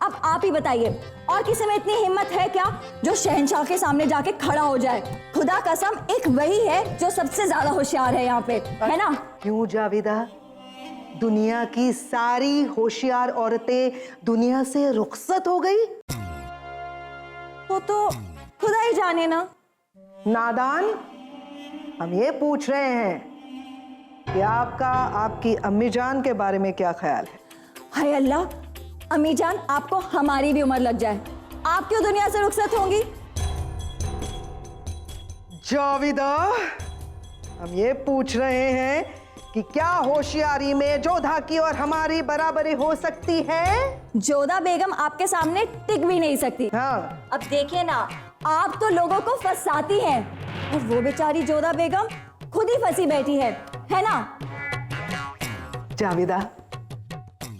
अब आप ही बताइए, और किसी में इतनी हिम्मत है क्या जो शहंशाह के सामने जाके खड़ा हो जाए? खुदा कसम एक वही है जो सबसे ज्यादा होशियार है यहाँ पे, है ना? क्यों जावेदा, दुनिया की सारी होशियार औरतें दुनिया से रुखसत हो गई? वो तो खुदा ही जाने ना। नादान, हम ये पूछ रहे हैं कि आपका आपकी अम्मी जान के बारे में क्या ख्याल है? हाय अल्लाह, अम्मी जान आपको हमारी भी उम्र लग जाए, आप क्यों दुनिया से रुखसत होंगी? जावेदा, हम ये पूछ रहे हैं कि क्या होशियारी में जोधा की और हमारी बराबरी हो सकती है? जोधा बेगम आपके सामने टिक भी नहीं सकती। हाँ। अब देखिए ना, आप तो लोगों को फंसाती हैं और वो बेचारी जोधा बेगम खुद ही फंसी बैठी है ना? जावेदा,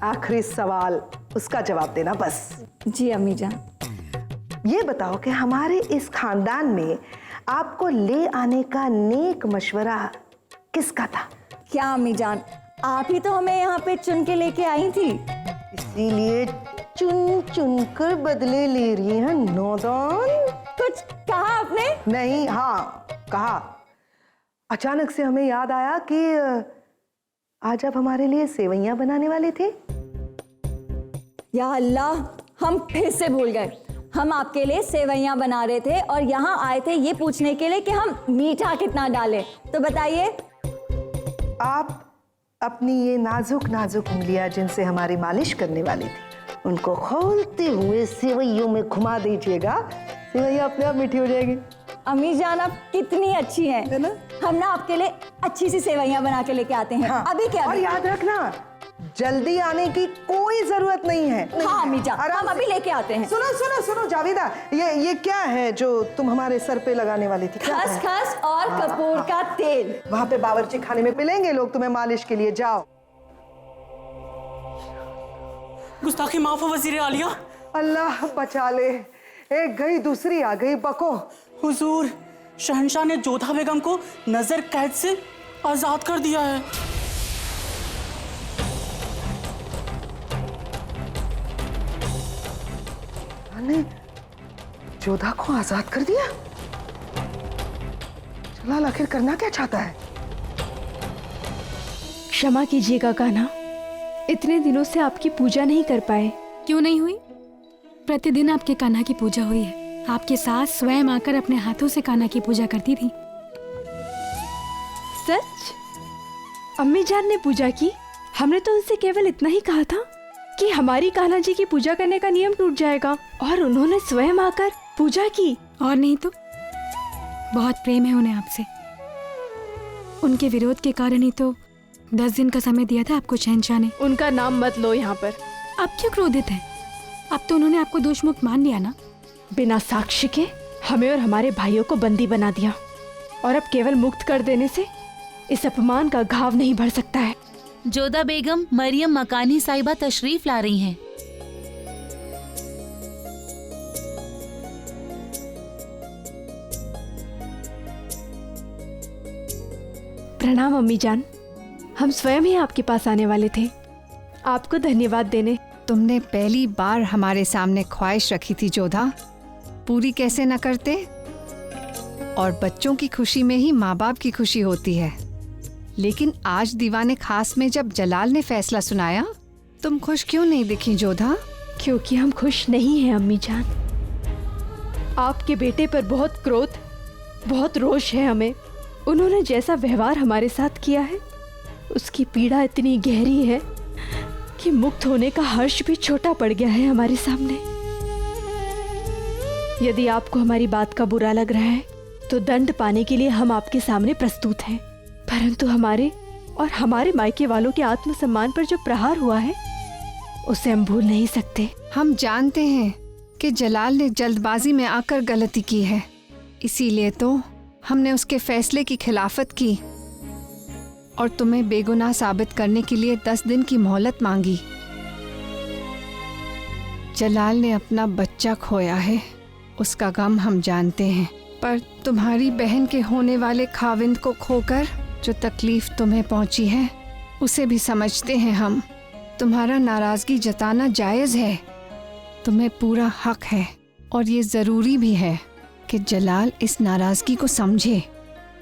आखिरी सवाल, उसका जवाब देना बस। जी अम्मी जान। ये बताओ कि हमारे इस खानदान में आपको ले आने का नेक मशवरा किसका था? क्या अम्मी जान, आप ही तो हमें यहाँ पे चुन के लेके आई थी। इसीलिए चुन चुन कर बदले ले रही हैं नौदान। कुछ कहा आपने? नहीं, हाँ कहा। अचानक से हमें याद आया कि आज आप हमारे लिए सेवइयां बनाने वाले थे। या अल्लाह, हम फिर से भूल गए। हम आपके लिए सेवइयां बना रहे थे और यहाँ आए थे ये पूछने के लिए कि हम मीठा कितना डालें। तो बताइए। आप अपनी ये नाजुक नाजुक उंगलियां जिनसे हमारी मालिश करने वाली थी, उनको खोलते हुए सेवइयों में घुमा दीजिएगा, सेवइयां अपने आप मीठी हो जाएगी। अम्मी जान आप कितनी अच्छी हैं, है ना? हम ना आपके लिए अच्छी सी सेवइयां बना के लेके आते हैं। हाँ। अभी क्या? और याद रखना, जल्दी आने की कोई जरूरत नहीं है। हाँ अम्मी जान, हम अभी लेके आते हैं। सुनो सुनो सुनो जावेदा, ये क्या है जो तुम हमारे सर पे लगाने वाली थी? क्या है? खसखस और कपूर का तेल। वहां पे बावर्ची खाने में मिलेंगे लोग तुम्हें मालिश के लिए, जाओ। गुस्ताखी माफ हो वजीर आलिया। अल्लाह बचा ले, एक गई दूसरी आ गई। बको। हुजूर, शहंशाह ने जोधा बेगम को नजर कैद से आजाद कर दिया है। ने जोधा को आजाद कर दिया? जलाल आखिर करना क्या चाहता है? क्षमा कीजिएगा कान्हा, इतने दिनों से आपकी पूजा नहीं कर पाए। क्यों नहीं हुई? प्रतिदिन आपके कान्हा की पूजा हुई है। आपकी सास स्वयं आकर अपने हाथों से कान्हा की पूजा करती थी। सच? अम्मी जान ने पूजा की? हमने तो उनसे केवल इतना ही कहा था कि हमारी कान्हा जी की पूजा करने का नियम टूट जाएगा, और उन्होंने स्वयं आकर पूजा की। और नहीं तो, बहुत प्रेम है उन्हें आपसे। उनके विरोध के कारण ही तो 10 दिन का समय दिया था आपको शहंशाह ने। उनका नाम मत लो यहाँ पर। आप क्यों क्रोधित हैं? अब तो उन्होंने आपको दोषमुक्त मान लिया ना। बिना साक्ष्य के हमें और हमारे भाइयों को बंदी बना दिया, और अब केवल मुक्त कर देने से इस अपमान का घाव नहीं भर सकता है। जोधा बेगम मरियम मकानी साहिबा तशरीफ ला रही हैं। प्रणाम अम्मी जान, हम स्वयं ही आपके पास आने वाले थे, आपको धन्यवाद देने। तुमने पहली बार हमारे सामने ख्वाहिश रखी थी जोधा, पूरी कैसे न करते? और बच्चों की खुशी में ही माँ बाप की खुशी होती है। लेकिन आज दीवाने खास में जब जलाल ने फैसला सुनाया, तुम खुश क्यों नहीं दिखी जोधा? क्योंकि हम खुश नहीं हैं अम्मी जान। आपके बेटे पर बहुत क्रोध, बहुत रोष है हमें। उन्होंने जैसा व्यवहार हमारे साथ किया है, उसकी पीड़ा इतनी गहरी है कि मुक्त होने का हर्ष भी छोटा पड़ गया है हमारे सामने। यदि आपको हमारी बात का बुरा लग रहा है तो दंड पाने के लिए हम आपके सामने प्रस्तुत हैं, परंतु हमारे और हमारे मायके वालों के आत्मसम्मान पर जो प्रहार हुआ है उसे हम भूल नहीं सकते। हम जानते हैं कि जलाल ने जल्दबाजी में आकर गलती की है, इसीलिए तो हमने उसके फैसले की खिलाफत की और तुम्हें बेगुनाह साबित करने के लिए 10 दिन की मोहलत मांगी। जलाल ने अपना बच्चा खोया है, उसका गम हम जानते हैं, पर तुम्हारी बहन के होने वाले खाविंद को खोकर जो तकलीफ तुम्हें पहुंची है उसे भी समझते हैं हम। तुम्हारा नाराजगी जताना जायज है, तुम्हें पूरा हक है और ये जरूरी भी है कि जलाल इस नाराजगी को समझे,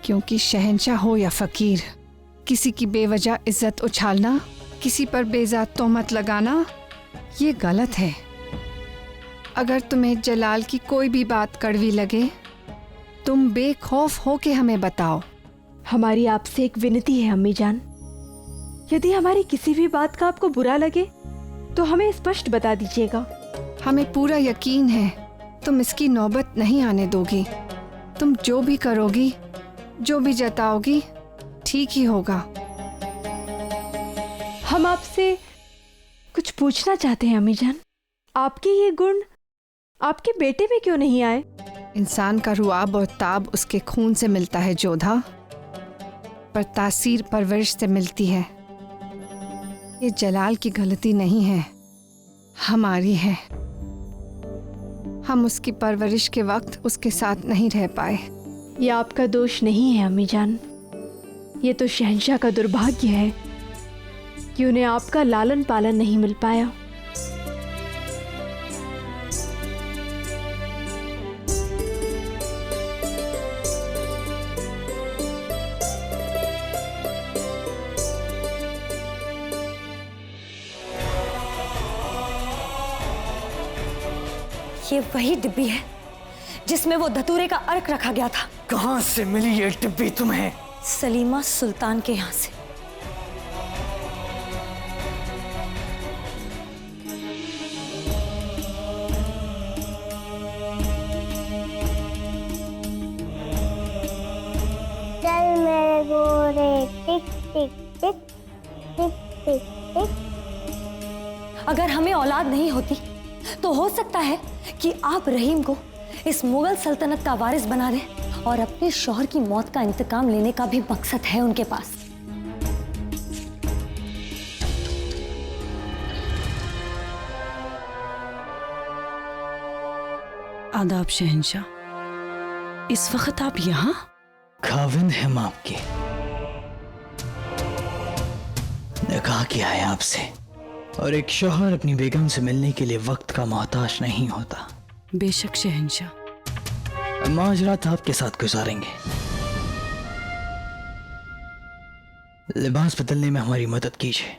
क्योंकि शहंशाह हो या फकीर, किसी की बेवजह इज्जत उछालना, किसी पर बेजात तोहमत लगाना, ये गलत है। अगर तुम्हें जलाल की कोई भी बात कड़वी लगे, तुम बेखौफ हो के हमें बताओ। हमारी आपसे एक विनती है अम्मी जान, यदि हमारी किसी भी बात का आपको बुरा लगे तो हमें स्पष्ट बता दीजिएगा। हमें पूरा यकीन है तुम इसकी नौबत नहीं आने दोगी। तुम जो भी करोगी, जो भी जताओगी, ठीक ही होगा। हम आपसे कुछ पूछना चाहते हैं अम्मी जान, आपके ये गुण आपके बेटे में क्यों नहीं आए? इंसान का रुआब और ताब उसके खून से मिलता है जोधा, पर तासीर परवरिश से मिलती है। ये जलाल की गलती नहीं है, हमारी है। हम उसकी परवरिश के वक्त उसके साथ नहीं रह पाए। ये आपका दोष नहीं है अम्मी जान, ये तो शहंशाह का दुर्भाग्य है कि उन्हें आपका लालन पालन नहीं मिल पाया। ये वही डिब्बी है जिसमें वो धतूरे का अर्क रखा गया था। कहाँ से मिली ये डिब्बी तुम्हें? सलीमा सुल्तान के यहाँ से। चल मेरे गोरे टिक टिक टिक टिक टिक टिक। अगर हमें औलाद नहीं होती तो हो सकता है कि आप रहीम को इस मुगल सल्तनत का वारिस बना दें, और अपने शौहर की मौत का इंतकाम लेने का भी मकसद है उनके पास। आदाब शहंशाह, इस वक्त आप यहाँ? खाविंद है हम आपके, निकाह किया है आपसे, और एक शौहर अपनी बेगम से मिलने के लिए वक्त का मोहताज नहीं होता। बेशक शहंशाह। हम आज रात आपके साथ गुजारेंगे। लिबास बदलने में हमारी मदद कीजिए।